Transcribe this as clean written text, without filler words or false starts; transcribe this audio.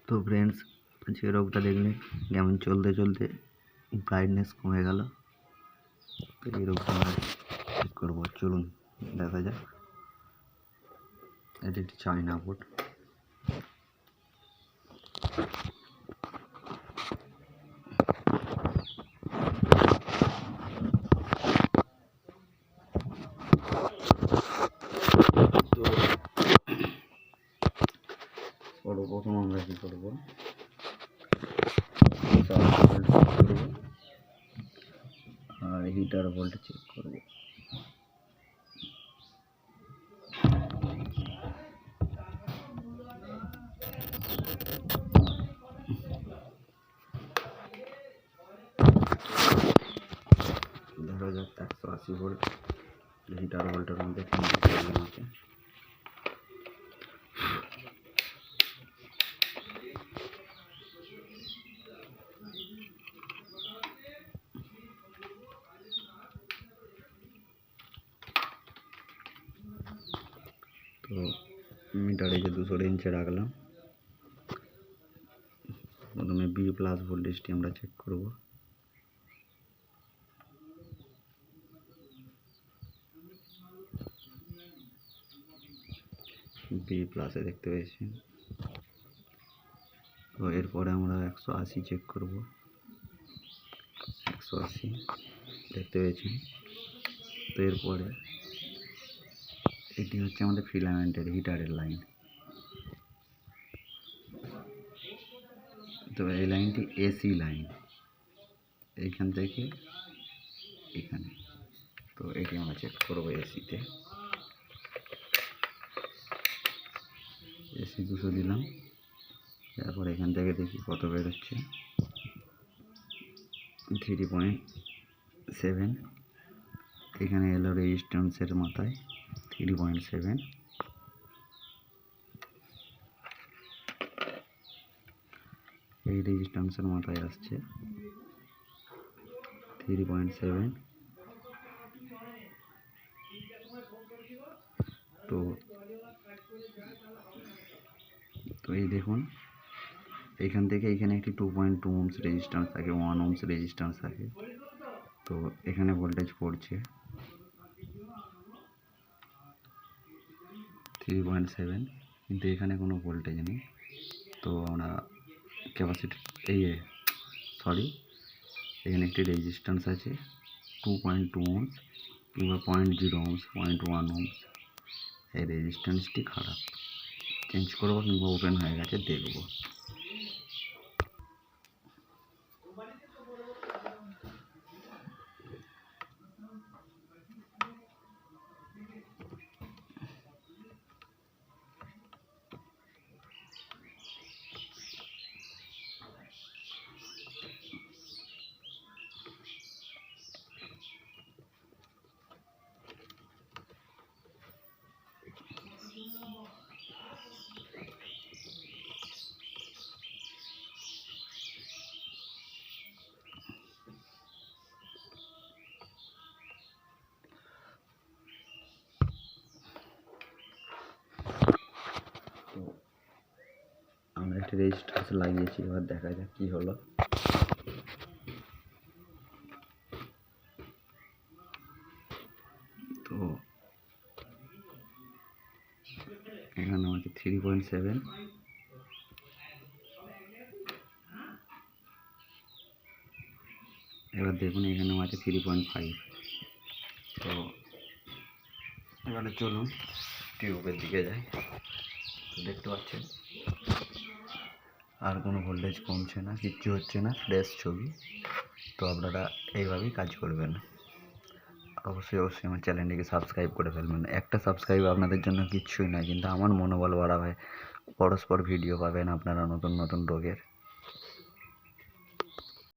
তো ফ্রেন্ডস, আজকে রোগটা দেখলে কেমন চলতে চলতে ব্রাইটনেস কমে গেল। তো এই রোগটা আমরা ঠিক করবো, চলুন দেখা যাক। এটি একটি চায়না বোর্ড। তো সর্বপ্রথম আমরা কী করবো, আর হিটার ভোল্টেজ চেক করবো। ধরা যাক 180 ভোল্ট। হিটার ভোল্টের মধ্যে প্রবলেম আছে। তো মিটারে যে 200 রেঞ্জে রাখলাম। প্রথমে B+ ভোল্টেজটি আমরা চেক করব। B+ দেখতে পেয়েছি। তো এরপরে আমরা 180 চেক করব। 180 দেখতে পেয়েছি। তো এরপরে এটি হচ্ছে আমাদের ফিলামেন্টের হিটারের লাইন। তো এই লাইনটি এসি লাইন, এইখান থেকে এখানে। তো এটি আমরা চেক করবো এসিতে। এসি 200 দিলাম। তারপর এখান থেকে দেখি কত বেরোচ্ছে। 3.7। এখানে এলো রেজিস্ট্যান্সের মাথায় 3.7। এই রেজিস্ট্যান্সের মাথায় আসছে 3.7। তো এই দেখুন, এখান থেকে এখানে একটি 2.2 ohms রেজিস্ট্যান্স থাকে, 1 ohms রেজিস্ট্যান্স থাকে। তো এখানে ভোল্টেজ পড়ছে 3.7, কিন্তু এখানে কোনো ভোল্টেজ নেই। তো আমরা ক্যাপাসিটি এখানে একটি রেজিস্ট্যান্স আছে 2.2 ohms কিংবা 0.0 ohms, 0.1 ohms। এই রেজিস্ট্যান্সটি খারাপ, চেঞ্জ করবো কিংবা ওপেন হয়ে গেছে দেখব। আমরা একটা রেজিস্ট্যান্স লাগিয়েছি, এবার দেখা যাক কি হলো। তো এখানে আমাকে 3.7। এবার দেখুন এখানে আছে 3.5। তো এবারে চলুন টিউবের দিকে যাই। তো দেখতে পাচ্ছেন আর কোনো ভোল্টেজ কমছে না, কিচ্ছু হচ্ছে না, ফ্রেশ ছবি। তো আপনারা এইভাবেই কাজ করবেন। অবশ্যই আমার চ্যানেলটিকে সাবস্ক্রাইব করে ফেলবেন। একটা সাবস্ক্রাইব আপনাদের জন্য কিচ্ছুই না, কিন্তু আমার মনোবল বাড়াবে। পরস্পর ভিডিও পাবেন আপনারা নতুন নতুন রোগের।